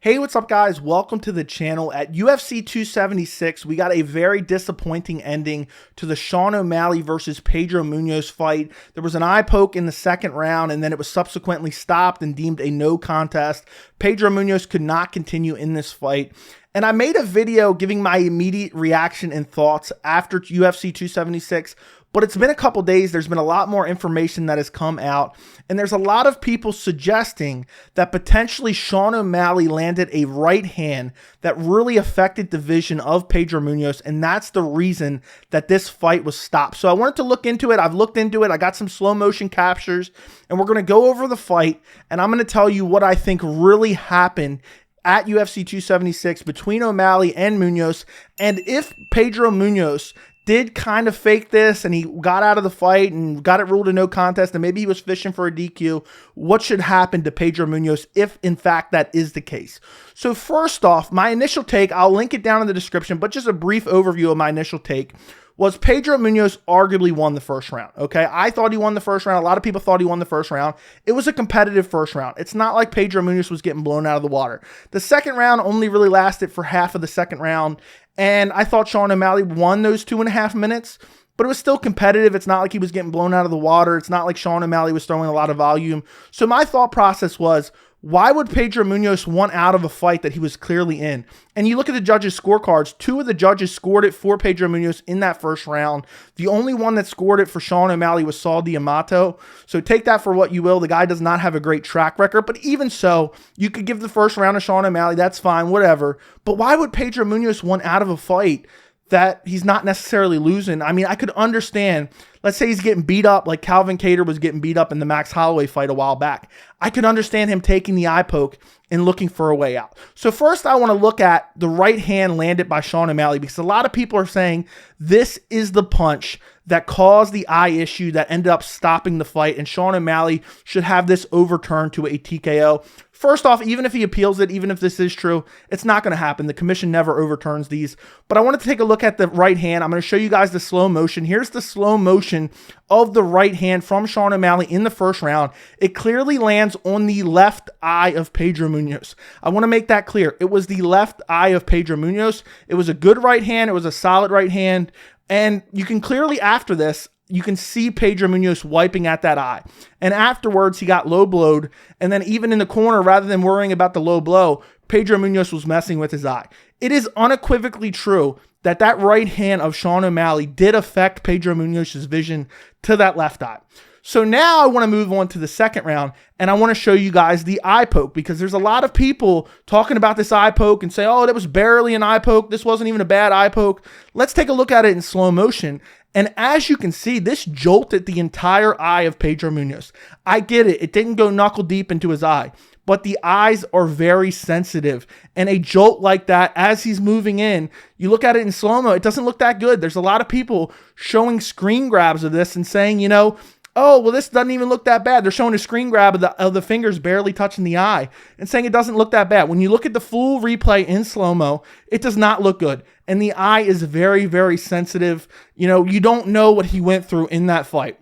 Hey, what's up guys? Welcome to the channel. At UFC 276, we got a very disappointing ending to the Sean O'Malley versus Pedro Munhoz fight. There was an eye poke in the second round, and then it was subsequently stopped and deemed a no contest. Pedro Munhoz could not continue in this fight. And I made a video giving my immediate reaction and thoughts after UFC 276, but it's been a couple days. There's been a lot more information that has come out, and there's a lot of people suggesting that potentially Sean O'Malley landed a right hand that really affected the vision of Pedro Munhoz, and that's the reason that this fight was stopped. So I wanted to look into it. I've looked into it. I got some slow motion captures, and we're going to go over the fight, and I'm going to tell you what I think really happened at UFC 276 between O'Malley and Munhoz, and if Pedro Munhoz did kind of fake this and he got out of the fight and got it ruled a no contest and maybe he was fishing for a DQ, what should happen to Pedro Munhoz if in fact that is the case? So first off, my initial take, I'll link it down in the description, but just a brief overview of my initial take was Pedro Munhoz arguably won the first round, okay? I thought he won the first round. A lot of people thought he won the first round. It was a competitive first round. It's not like Pedro Munhoz was getting blown out of the water. The second round only really lasted for half of the second round, and I thought Sean O'Malley won those 2.5 minutes, but it was still competitive. It's not like he was getting blown out of the water. It's not like Sean O'Malley was throwing a lot of volume. So my thought process was, why would Pedro Munhoz want out of a fight that he was clearly in? And you look at the judges' scorecards, 2 of the judges scored it for Pedro Munhoz in that first round. The only one that scored it for Sean O'Malley was Saul D'Amato. So take that for what you will. The guy does not have a great track record, but even so, you could give the first round to Sean O'Malley. That's fine, whatever. But why would Pedro Munhoz want out of a fight that he's not necessarily losing? I mean, I could understand, let's say he's getting beat up like Calvin Kattar was getting beat up in the Max Holloway fight a while back. I could understand him taking the eye poke and looking for a way out. So first I want to look at the right hand landed by Sean O'Malley, because a lot of people are saying this is the punch that caused the eye issue that ended up stopping the fight, and Sean O'Malley should have this overturned to a TKO. First off, even if he appeals it, even if this is true, it's not going to happen. The commission never overturns these. But I wanted to take a look at the right hand. I'm going to show you guys the slow motion. Here's the slow motion of the right hand from Sean O'Malley in the first round. It clearly lands on the left eye of Pedro Munhoz. I want to make that clear. It was the left eye of Pedro Munhoz. It was a good right hand. It was a solid right hand. And you can clearly, after this, you can see Pedro Munhoz wiping at that eye. And afterwards, he got low blowed. And then even in the corner, rather than worrying about the low blow, Pedro Munhoz was messing with his eye. It is unequivocally true that that right hand of Sean O'Malley did affect Pedro Munhoz's vision to that left eye. So now I want to move on to the second round, and I want to show you guys the eye poke, because there's a lot of people talking about this eye poke and say, oh, that was barely an eye poke. This wasn't even a bad eye poke. Let's take a look at it in slow motion. And as you can see, this jolted the entire eye of Pedro Munhoz. I get it. It didn't go knuckle deep into his eye, but the eyes are very sensitive. And a jolt like that, as he's moving in, you look at it in slow-mo, it doesn't look that good. There's a lot of people showing screen grabs of this and saying, you know, oh, well, this doesn't even look that bad. They're showing a screen grab of the fingers barely touching the eye and saying it doesn't look that bad. When you look at the full replay in slow-mo, it does not look good. And the eye is very, very sensitive. You know, you don't know what he went through in that fight.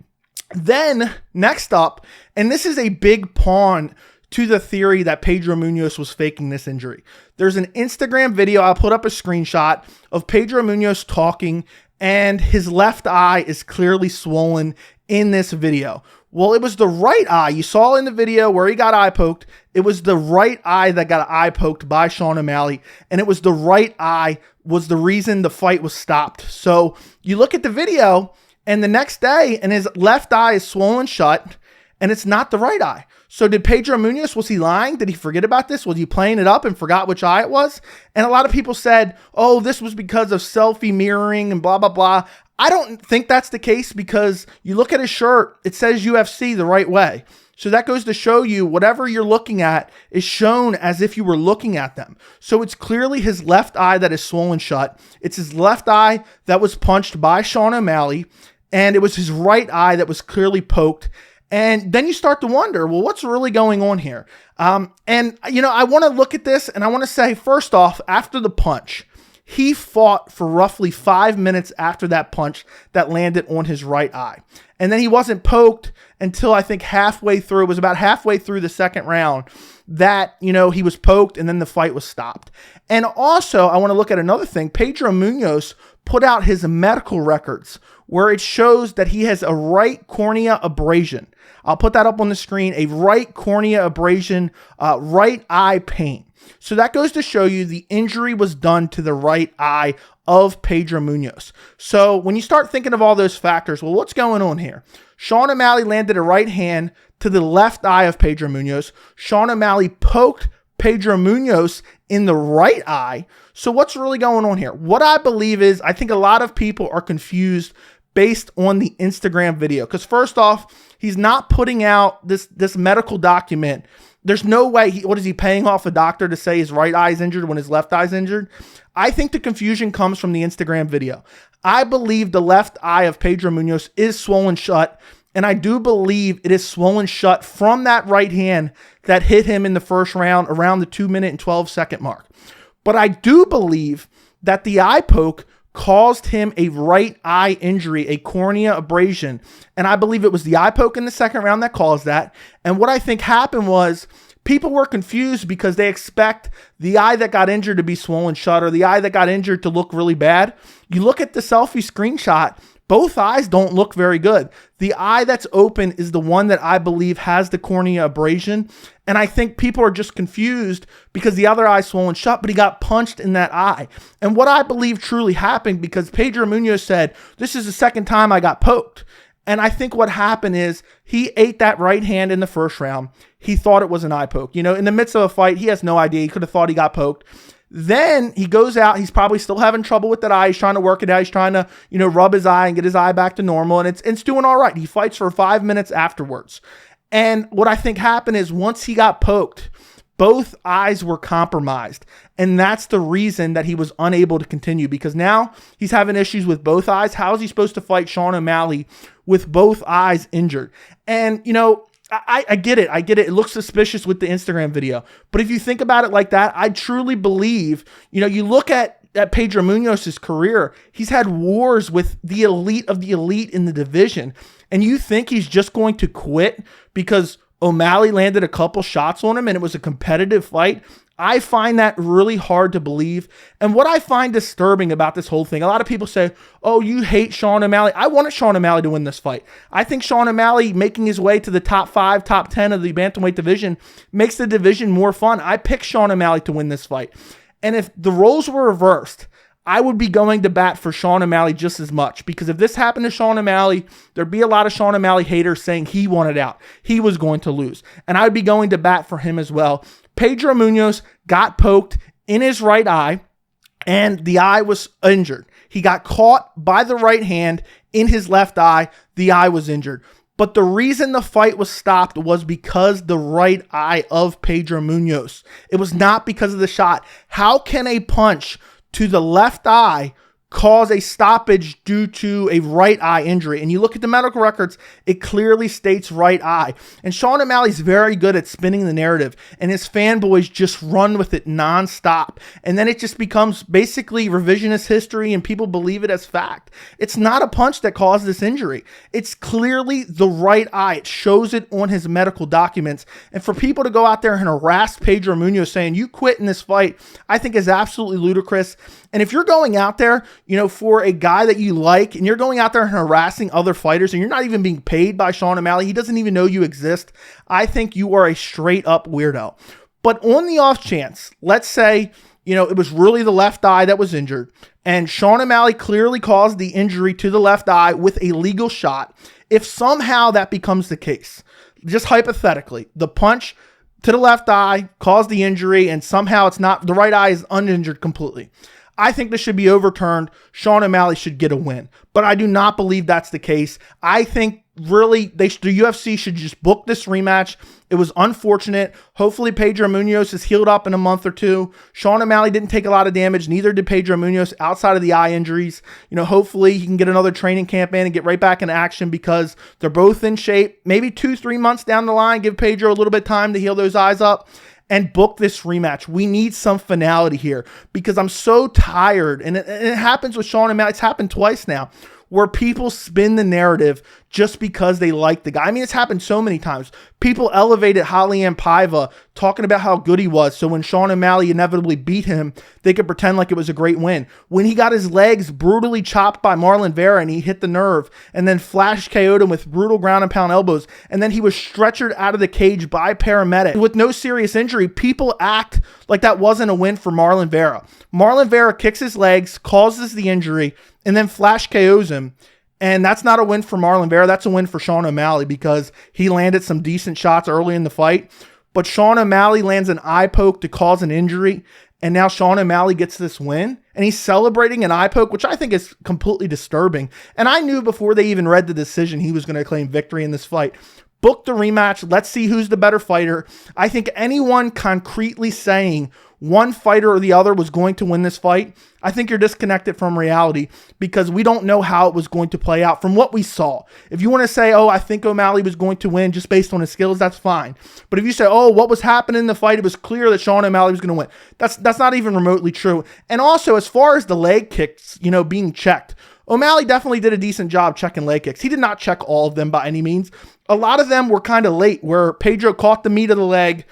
Then, next up, and this is a big pawn to the theory that Pedro Munhoz was faking this injury. There's an Instagram video, I'll put up a screenshot, of Pedro Munhoz talking, and his left eye is clearly swollen in this video. Well, it was the right eye. You saw in the video where he got eye poked. It was the right eye that got eye poked by Sean O'Malley, and it was the right eye was the reason the fight was stopped. So you look at the video, and the next day, and his left eye is swollen shut, and it's not the right eye. So did Pedro Munhoz, was he lying? Did he forget about this? Was he playing it up and forgot which eye it was? And a lot of people said, oh, this was because of selfie mirroring and blah, blah, blah. I don't think that's the case, because you look at his shirt, it says UFC the right way. So that goes to show you whatever you're looking at is shown as if you were looking at them. So it's clearly his left eye that is swollen shut. It's his left eye that was punched by Sean O'Malley, and it was his right eye that was clearly poked. And then you start to wonder, well, what's really going on here? And, you know, I want to look at this and I want to say, first off, after the punch, he fought for roughly 5 minutes after that punch that landed on his right eye. And then he wasn't poked until I think halfway through. It was about halfway through the second round that, he was poked, and then the fight was stopped. And also, I want to look at another thing. Pedro Munhoz put out his medical records where it shows that he has a right cornea abrasion. I'll put that up on the screen. A right cornea abrasion, right eye pain. So that goes to show you the injury was done to the right eye of Pedro Munhoz. So when you start thinking of all those factors, well, what's going on here? Sean O'Malley landed a right hand to the left eye of Pedro Munhoz. Sean O'Malley poked Pedro Munhoz in the right eye. So what's really going on here? What I believe is, I think a lot of people are confused based on the Instagram video. Because first off, he's not putting out this medical document. There's no way, what is he paying off a doctor to say his right eye is injured when his left eye is injured? I think the confusion comes from the Instagram video. I believe the left eye of Pedro Munhoz is swollen shut, and I do believe it is swollen shut from that right hand that hit him in the first round around the 2-minute and 12-second mark. But I do believe that the eye poke caused him a right eye injury, a cornea abrasion. And I believe it was the eye poke in the second round that caused that. And what I think happened was people were confused because they expect the eye that got injured to be swollen shut or the eye that got injured to look really bad. You look at the selfie screenshot, both eyes don't look very good. The eye that's open is the one that I believe has the cornea abrasion. And I think people are just confused because the other eye's swollen shut, but he got punched in that eye. And what I believe truly happened, because Pedro Munhoz said, this is the second time I got poked. And I think what happened is he ate that right hand in the first round. He thought it was an eye poke. In the midst of a fight, he has no idea. He could have thought he got poked. Then he goes out. He's probably still having trouble with that eye. He's trying to work it out. He's trying to, rub his eye and get his eye back to normal. And it's doing all right. He fights for 5 minutes afterwards. And what I think happened is once he got poked, both eyes were compromised. And that's the reason that he was unable to continue, because now he's having issues with both eyes. How is he supposed to fight Sean O'Malley with both eyes injured? And, I get it. It looks suspicious with the Instagram video. But if you think about it like that, I truly believe, you look at Pedro Munhoz's career, he's had wars with the elite of the elite in the division. And you think he's just going to quit because O'Malley landed a couple shots on him and it was a competitive fight? I find that really hard to believe. And what I find disturbing about this whole thing, a lot of people say, oh, you hate Sean O'Malley. I wanted Sean O'Malley to win this fight. I think Sean O'Malley making his way to the top 5, top 10 of the bantamweight division makes the division more fun. I picked Sean O'Malley to win this fight. And if the roles were reversed, I would be going to bat for Sean O'Malley just as much, because if this happened to Sean O'Malley, there'd be a lot of Sean O'Malley haters saying he wanted out. He was going to lose. And I would be going to bat for him as well. Pedro Munhoz got poked in his right eye, and the eye was injured. He got caught by the right hand in his left eye. The eye was injured. But the reason the fight was stopped was because the right eye of Pedro Munhoz. It was not because of the shot. How can a punch to the left eye cause a stoppage due to a right eye injury? And you look at the medical records, it clearly states right eye. And Sean O'Malley's very good at spinning the narrative, and his fanboys just run with it nonstop. And then it just becomes basically revisionist history and people believe it as fact. It's not a punch that caused this injury. It's clearly the right eye. It shows it on his medical documents. And for people to go out there and harass Pedro Munhoz saying you quit in this fight, I think is absolutely ludicrous. And if you're going out there, for a guy that you like, and you're going out there and harassing other fighters, and you're not even being paid by Sean O'Malley, he doesn't even know you exist, I think you are a straight up weirdo. But on the off chance, let's say, it was really the left eye that was injured, and Sean O'Malley clearly caused the injury to the left eye with a legal shot. If somehow that becomes the case, just hypothetically, the punch to the left eye caused the injury, and somehow it's not, the right eye is uninjured completely, I think this should be overturned. Sean O'Malley should get a win. But I do not believe that's the case. I think really the UFC should just book this rematch. It was unfortunate. Hopefully Pedro Munhoz is healed up in a month or two. Sean O'Malley didn't take a lot of damage. Neither did Pedro Munhoz outside of the eye injuries. Hopefully he can get another training camp in and get right back in action, because they're both in shape. Maybe 2-3 months down the line, give Pedro a little bit of time to heal those eyes up. and book this rematch. We need some finality here because I'm so tired. And it happens with Sean O'Malley. It's happened twice now, where people spin the narrative just because they like the guy. I mean, it's happened so many times. People elevated Raulian Paiva, talking about how good he was, so when Sean O'Malley inevitably beat him, they could pretend like it was a great win. When he got his legs brutally chopped by Marlon Vera and he hit the nerve, and then flash KO'd him with brutal ground and pound elbows, and then he was stretchered out of the cage by paramedics with no serious injury, people act like that wasn't a win for Marlon Vera. Marlon Vera kicks his legs, causes the injury, and then flash KOs him. And that's not a win for Marlon Vera. That's a win for Sean O'Malley because he landed some decent shots early in the fight. But Sean O'Malley lands an eye poke to cause an injury. And now Sean O'Malley gets this win. And he's celebrating an eye poke, which I think is completely disturbing. And I knew before they even read the decision he was going to claim victory in this fight. Book the rematch. Let's see who's the better fighter. I think anyone concretely saying one fighter or the other was going to win this fight, I think you're disconnected from reality because we don't know how it was going to play out from what we saw. If you want to say, oh, I think O'Malley was going to win just based on his skills, that's fine. But if you say, oh, what was happening in the fight, it was clear that Sean O'Malley was going to win. That's not even remotely true. And also, as far as the leg kicks, being checked, O'Malley definitely did a decent job checking leg kicks. He did not check all of them by any means. A lot of them were kind of late where Pedro caught the meat of the leg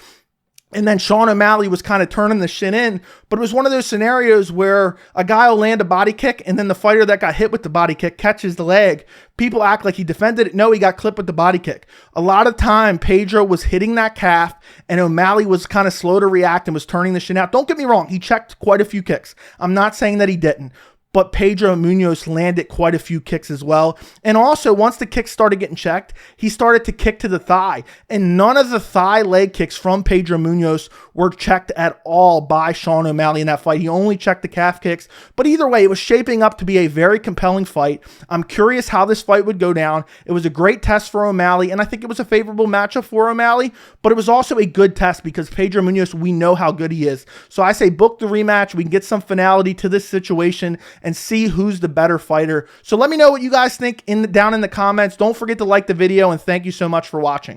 and then Sean O'Malley was kind of turning the shin in. But it was one of those scenarios where a guy will land a body kick and then the fighter that got hit with the body kick catches the leg. People act like he defended it. No, he got clipped with the body kick. A lot of time, Pedro was hitting that calf and O'Malley was kind of slow to react and was turning the shin out. Don't get me wrong. He checked quite a few kicks. I'm not saying that he didn't. But Pedro Munhoz landed quite a few kicks as well. And also, once the kicks started getting checked, he started to kick to the thigh. And none of the thigh leg kicks from Pedro Munhoz were checked at all by Sean O'Malley in that fight. He only checked the calf kicks. But either way, it was shaping up to be a very compelling fight. I'm curious how this fight would go down. It was a great test for O'Malley, and I think it was a favorable matchup for O'Malley. But it was also a good test because Pedro Munhoz, we know how good he is. So I say book the rematch. We can get some finality to this situation and see who's the better fighter. So let me know what you guys think down in the comments. Don't forget to like the video, and thank you so much for watching.